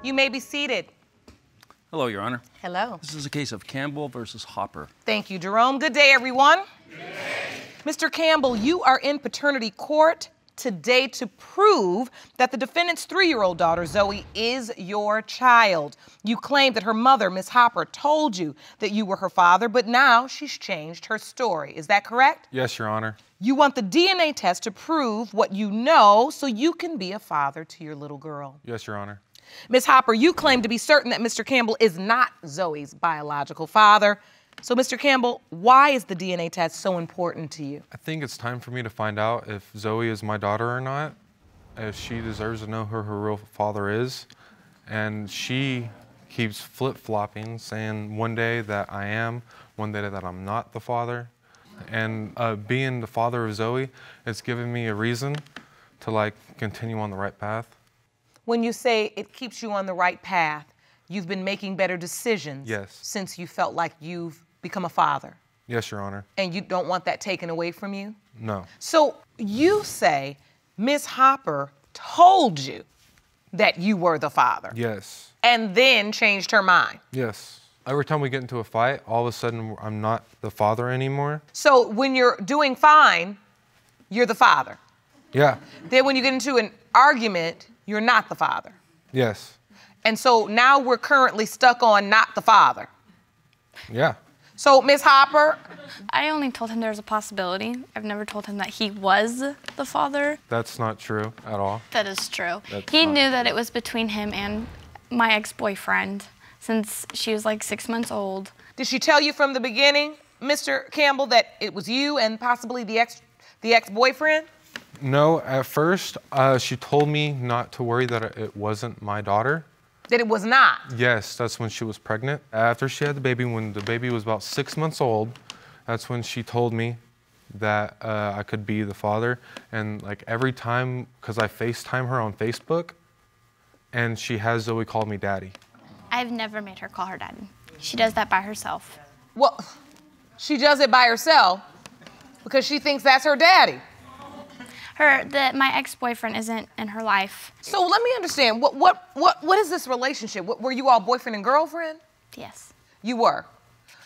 You may be seated. Hello, Your Honor. Hello. This is a case of Campbell versus Hopper. Thank you, Jerome. Good day, everyone. Mr. Campbell, you are in paternity court today to prove that the defendant's 3-year-old daughter, Zoe, is your child. You claim that her mother, Miss Hopper, told you that you were her father, but now she's changed her story. Is that correct? Yes, Your Honor. You want the DNA test to prove what you know so you can be a father to your little girl. Yes, Your Honor. Miss Hopper, you claim to be certain that Mr. Campbell is not Zoe's biological father. So, Mr. Campbell, why is the DNA test so important to you? I think it's time for me to find out if Zoe is my daughter or not, if she deserves to know who her real father is. And she keeps flip-flopping, saying one day that I am, one day that I'm not the father. And being the father of Zoe, it's given me a reason to continue on the right path. When you say it keeps you on the right path, you've been making better decisions. Yes. Since you felt like you've become a father. Yes, Your Honor. And you don't want that taken away from you? No. So you say Miss Hopper told you that you were the father? Yes. And then changed her mind? Yes. Every time we get into a fight, all of a sudden I'm not the father anymore. So when you're doing fine, you're the father? Yeah. Then when you get into an argument, you're not the father? Yes. And so now we're currently stuck on not the father? Yeah. So, Miss Hopper? I only told him there was a possibility. I've never told him that he was the father. That's not true at all. That is true. He knew that it was between him and my ex-boyfriend since she was like 6 months old. Did she tell you from the beginning, Mr. Campbell, that it was you and possibly the ex-boyfriend? No, at first she told me not to worry that it wasn't my daughter. That it was not? Yes, that's when she was pregnant. After she had the baby, when the baby was about 6 months old, that's when she told me that I could be the father. And every time, because I FaceTime her on Facebook, and she has Zoe call me daddy. I've never made her call her daddy. She does that by herself. Well, she does it by herself because she thinks that's her daddy. My ex-boyfriend isn't in her life. So let me understand, what is this relationship? Were you all boyfriend and girlfriend? Yes. You were.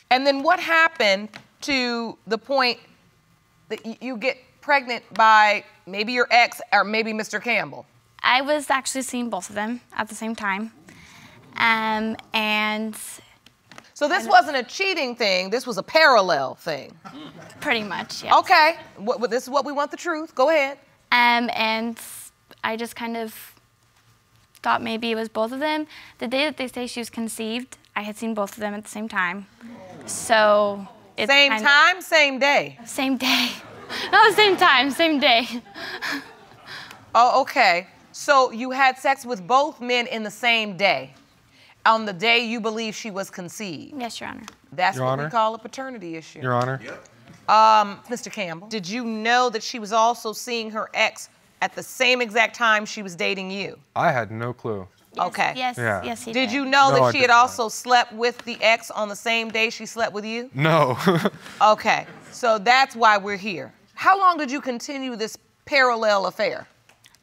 And then what happened to the point that you get pregnant by maybe your ex or maybe Mr. Campbell? I was actually seeing both of them at the same time. And so this wasn't a cheating thing, this was a parallel thing. Pretty much, yes. Okay, this is what we want, the truth. Go ahead. And I just kind of thought maybe it was both of them. The day that they say she was conceived, I had seen both of them at the same time. So it's same time, same day? Same day. No, same time, same day. Oh, okay. So you had sex with both men in the same day? On the day you believe she was conceived? Yes, Your Honor. That's what we call a paternity issue. Your Honor. Yep. Mr. Campbell, did you know that she was also seeing her ex at the same exact time she was dating you? I had no clue. Yes, okay. Yes, yeah. Yes, he did. Did you know that she had also slept with the ex on the same day she slept with you? No. Okay, so that's why we're here. How long did you continue this parallel affair?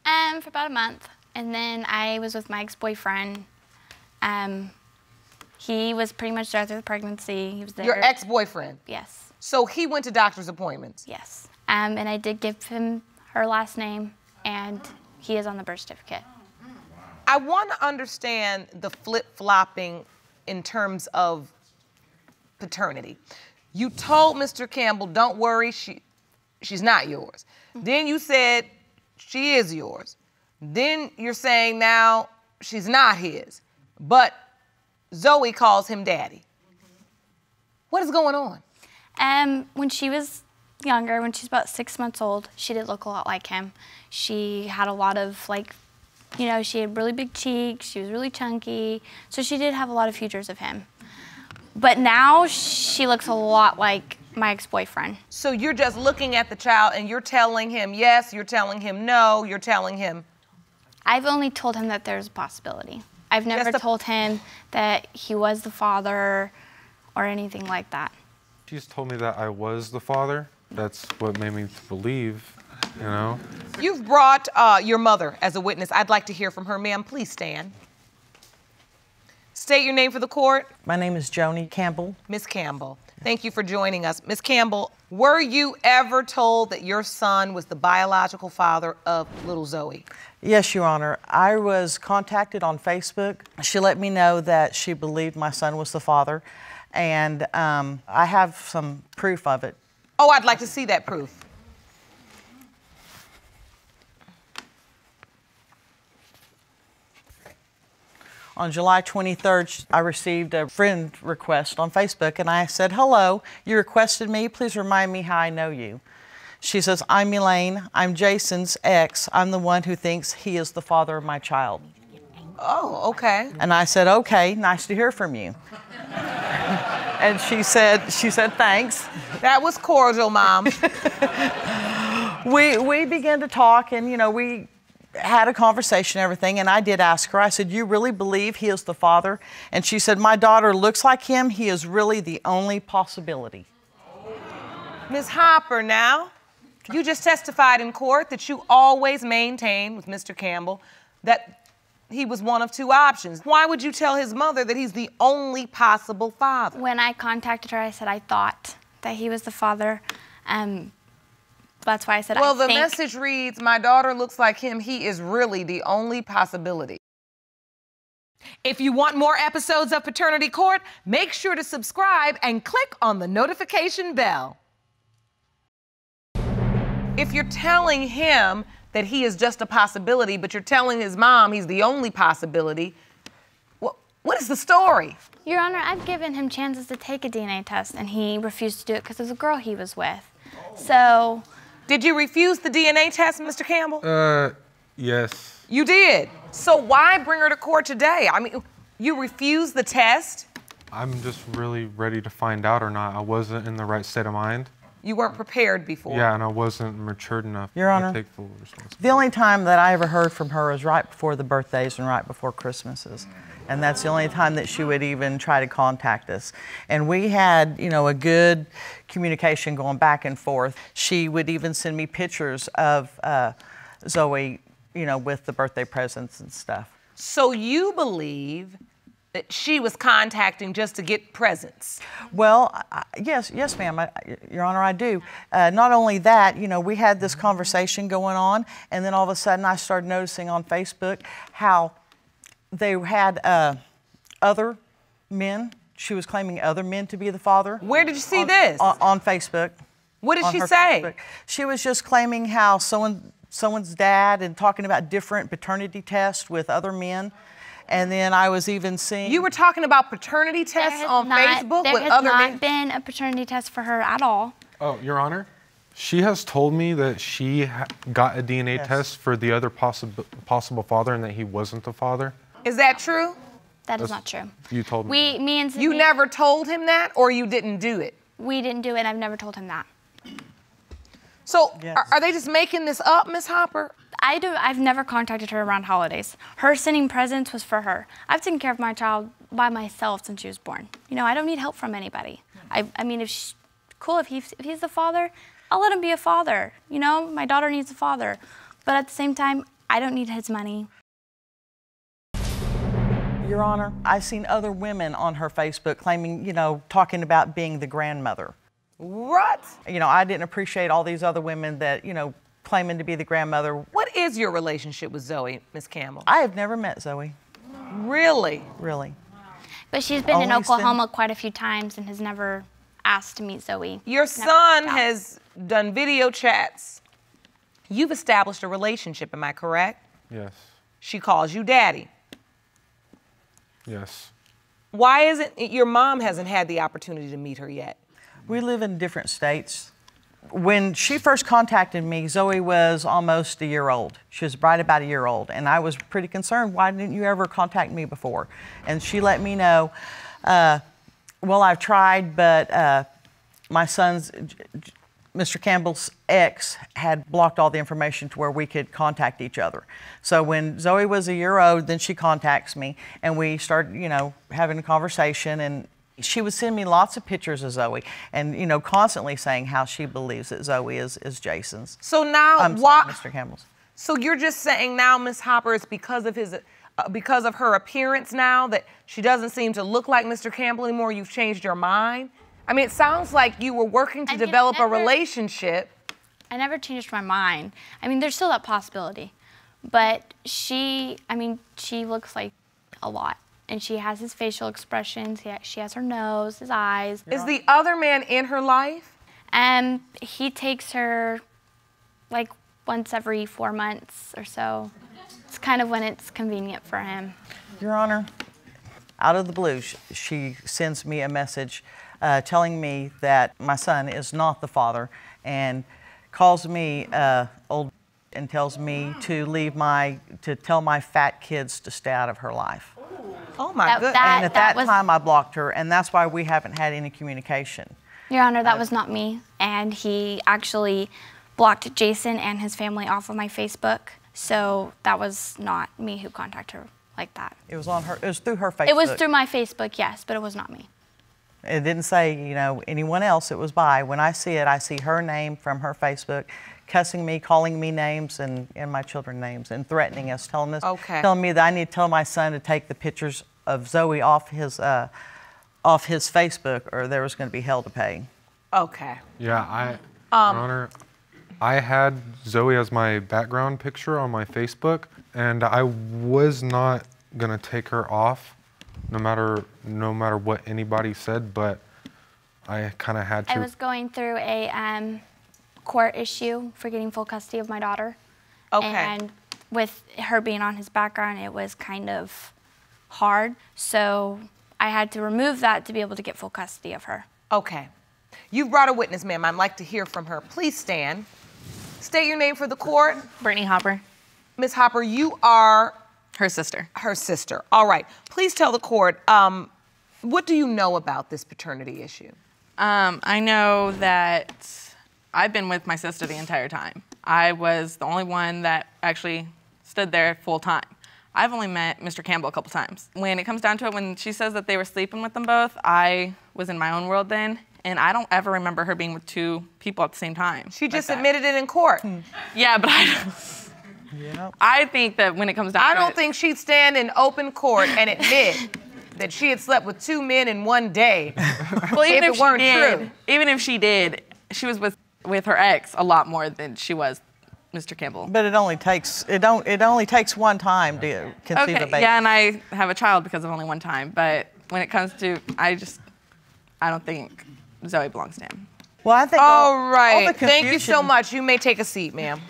For about a month. And then I was with my ex-boyfriend. He was pretty much there through the pregnancy. He was there. Your ex-boyfriend? Yes. So he went to doctor's appointments? Yes. And I did give him her last name, and he is on the birth certificate. I want to understand the flip-flopping in terms of paternity. You told Mr. Campbell, don't worry, she's not yours. Then you said she is yours. Then you're saying now she's not his, but Zoe calls him daddy. What is going on? When she was younger, when she's about 6 months old, she did look a lot like him. She had a lot of she had really big cheeks, she was really chunky, so she did have a lot of features of him. But now she looks a lot like my ex-boyfriend. So you're just looking at the child and you're telling him yes, you're telling him no, you're telling him... I've only told him that there's a possibility. I've never told him that he was the father or anything like that. She's told me that I was the father. That's what made me believe, you know? You've brought your mother as a witness. I'd like to hear from her. Ma'am, please stand. State your name for the court. My name is Joni Campbell. Miss Campbell, thank you for joining us. Miss Campbell, were you ever told that your son was the biological father of little Zoe? Yes, Your Honor. I was contacted on Facebook. She let me know that she believed my son was the father, and I have some proof of it. Oh, I'd like to see that proof. On July 23rd, I received a friend request on Facebook, and I said, "Hello, you requested me. Please remind me how I know you." She says, "I'm Elaine. I'm Jason's ex. I'm the one who thinks he is the father of my child." Oh, okay. And I said, "Okay, nice to hear from you." And she said, "Thanks." That was cordial, Mom. We began to talk, and we had a conversation and everything, and I did ask her, I said, "You really believe he is the father?" And she said, "My daughter looks like him. He is really the only possibility." Ms. Hopper, now, you just testified in court that you always maintained with Mr. Campbell that he was one of two options. Why would you tell his mother that he's the only possible father? When I contacted her, I said I thought that he was the father. That's why I said well, I think. the message reads, "My daughter looks like him. He is really the only possibility." If you want more episodes of Paternity Court, make sure to subscribe and click on the notification bell. If you're telling him that he is just a possibility, but you're telling his mom he's the only possibility, what is the story? Your Honor, I've given him chances to take a DNA test, and he refused to do it because of the girl he was with. So... Did you refuse the DNA test, Mr. Campbell? Yes. You did. So why bring her to court today? I mean, you refused the test? I'm just really ready to find out or not. I wasn't in the right state of mind. You weren't prepared before. Yeah, and I wasn't matured enough Your Honor, to take full responsibility. the only time that I ever heard from her was right before the birthdays and right before Christmases. And that's the only time that she would even try to contact us. And we had, a good communication going back and forth. She would even send me pictures of Zoe, with the birthday presents and stuff. So you believe that she was contacting just to get presents? Well, yes, ma'am, Your Honor, I do. Not only that, we had this conversation going on, and then all of a sudden I started noticing on Facebook how they had other men. She was claiming other men to be the father. Where did you see this? On Facebook. What did she say? Facebook. She was just claiming how someone's dad and talking about different paternity tests with other men. And then I was even seeing... You were talking about paternity tests on Facebook with other men? There has not been a paternity test for her at all. Oh, Your Honor, she has told me that she got a DNA test for the other possible father and that he wasn't the father. Is that true? That is not true. You told me. Me and You never told him that, or you didn't do it? We didn't do it, and I've never told him that. So, Yes. are they just making this up, Miss Hopper? I've never contacted her around holidays. Her sending presents was for her. I've taken care of my child by myself since she was born. I don't need help from anybody. I mean, if he's the father, I'll let him be a father. My daughter needs a father. But at the same time, I don't need his money. Your Honor, I've seen other women on her Facebook claiming, talking about being the grandmother. What? I didn't appreciate all these other women that, claiming to be the grandmother. What is your relationship with Zoe, Miss Campbell? I have never met Zoe. Really? Really. But she's been in Only Oklahoma quite a few times and has never asked to meet Zoe. Your Never son reached out. has done video chats. You've established a relationship, am I correct? Yes. She calls you daddy. Yes. Why isn't your mom hasn't had the opportunity to meet her yet? We live in different states. When she first contacted me, Zoe was almost a year old. She was right about a year old, and I was pretty concerned. Why didn't you ever contact me before? And she let me know, well, I've tried, but my son's, Mr. Campbell's ex had blocked all the information to where we could contact each other. So when Zoe was a year old, then she contacts me, and we started, having a conversation, and she would send me lots of pictures of Zoe and, constantly saying how she believes that Zoe is Jason's. So now, Mr. Campbell's. So you're just saying now, Miss Hopper, it's because of his because of her appearance now, that she doesn't seem to look like Mr. Campbell anymore, you've changed your mind? I mean, it sounds like you were working to develop a relationship. I never changed my mind. I mean, there's still that possibility. But she looks like a lot. And she has his facial expressions. She has her nose, his eyes. Is the other man in her life? He takes her like once every 4 months or so. It's kind of when it's convenient for him. Your Honor, out of the blue, she sends me a message telling me that my son is not the father, and calls me old and tells me to tell my fat kids to stay out of her life. Oh my goodness. And at that time I blocked her, and that's why we haven't had any communication. Your Honor, that was not me. And he actually blocked Jason and his family off of my Facebook. So that was not me who contacted her like that. It was on her, it was through her Facebook. It was through my Facebook, yes, but it was not me. It didn't say, you know, anyone else, it was by. When I see it, I see her name from her Facebook, cussing me, calling me names and my children names, and threatening us, telling me that I need to tell my son to take the pictures of Zoe off his Facebook, or there was going to be hell to pay. Okay. Yeah, Your Honor, I had Zoe as my background picture on my Facebook, and I was not gonna take her off, no matter what anybody said, but I kind of had to. I was going through a court issue for getting full custody of my daughter. Okay. And with her being on his background, it was kind of hard. So I had to remove that to be able to get full custody of her. Okay. You've brought a witness, ma'am. I'd like to hear from her. Please stand. State your name for the court. Brittany Hopper. Ms. Hopper, you are? Her sister. Her sister. All right. Please tell the court, what do you know about this paternity issue? I know that I've been with my sister the entire time. I was the only one that actually stood there full time. I've only met Mr. Campbell a couple times. When it comes down to it, when she says that they were sleeping with them both, I was in my own world then, and I don't ever remember her being with two people at the same time. She just admitted it in court. Yeah, but I think that when it comes down to it, I don't think she'd stand in open court and admit that she had slept with two men in one day. Well, even if it weren't true. Even if she did, she was with her ex a lot more than she was Mr. Campbell. But it only takes one time to conceive a baby. Yeah, and I have a child because of only one time. But when it comes to, I don't think Zoe belongs to him. Well, I think all right. all the Thank you so much. You may take a seat, ma'am.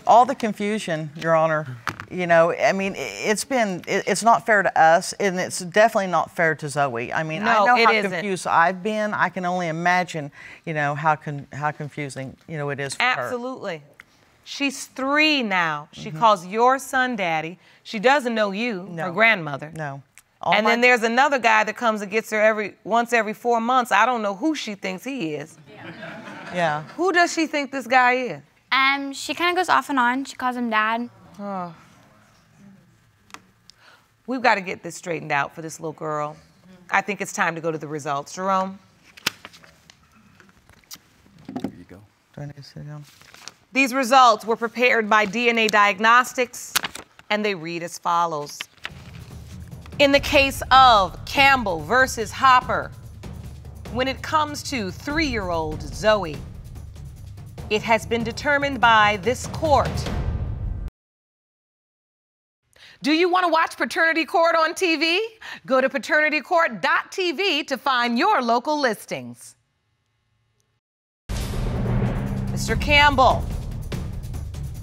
All the confusion, Your Honor, you know, I mean, it's not fair to us, and it's definitely not fair to Zoe. I mean, I know how confused I've been. I can only imagine, you know, how confusing, you know, it is for her. Absolutely. She's 3 now. She calls your son daddy. She doesn't know you, her grandmother. No. And then there's another guy that comes and gets her once every 4 months. I don't know who she thinks he is. Yeah. Who does she think this guy is? She kind of goes off and on. She calls him dad. Oh. We've got to get this straightened out for this little girl. I think it's time to go to the results. Jerome? There you go. Do I need to sit down? These results were prepared by DNA Diagnostics, and they read as follows. In the case of Campbell versus Hopper, when it comes to 3-year-old Zoe, it has been determined by this court. Do you want to watch Paternity Court on TV? Go to paternitycourt.tv to find your local listings. Mr. Campbell,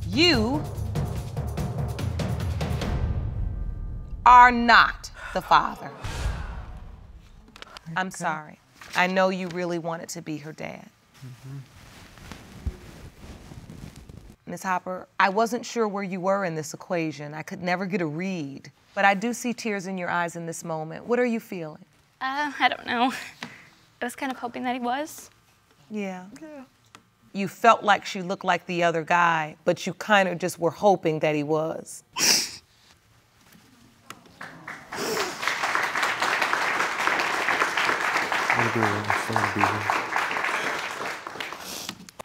you are not the father. I'm sorry. I know you really wanted to be her dad. Ms. Hopper, I wasn't sure where you were in this equation. I could never get a read, but I do see tears in your eyes in this moment. What are you feeling? I don't know. I was kind of hoping that he was. Yeah. You felt like she looked like the other guy, but you kind of just were hoping that he was.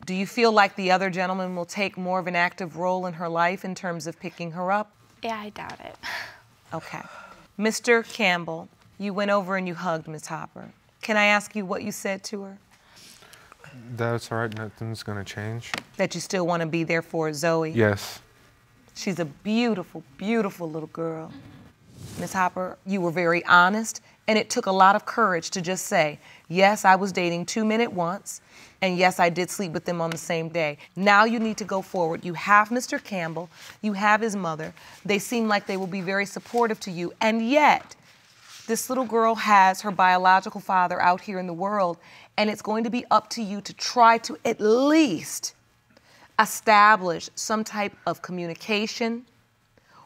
Do you feel like the other gentleman will take more of an active role in her life in terms of picking her up? Yeah, I doubt it. Okay. Mr. Campbell, you went over and you hugged Ms. Hopper. Can I ask you what you said to her? That's all right, nothing's gonna change. That you still want to be there for Zoe? Yes. She's a beautiful, beautiful little girl. Ms. Hopper, you were very honest, and it took a lot of courage to just say, yes, I was dating 2 men at once, and yes, I did sleep with them on the same day. Now you need to go forward. You have Mr. Campbell, you have his mother. They seem like they will be very supportive to you, and yet, this little girl has her biological father out here in the world, and it's going to be up to you to try to at least establish some type of communication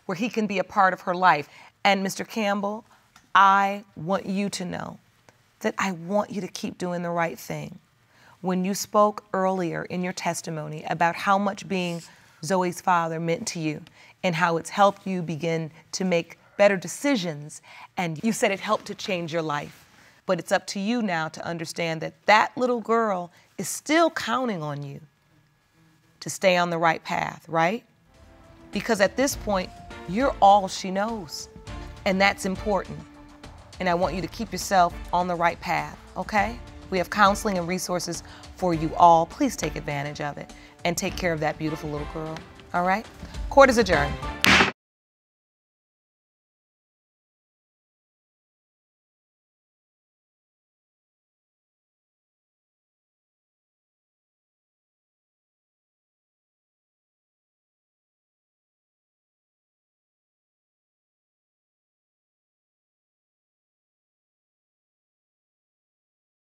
where he can be a part of her life. And Mr. Campbell, I want you to know that I want you to keep doing the right thing. When you spoke earlier in your testimony about how much being Zoe's father meant to you and how it's helped you begin to make better decisions, and you said it helped to change your life. But it's up to you now to understand that that little girl is still counting on you to stay on the right path, right? Because at this point, you're all she knows, and that's important. And I want you to keep yourself on the right path, okay? We have counseling and resources for you all. Please take advantage of it and take care of that beautiful little girl, all right? Court is adjourned.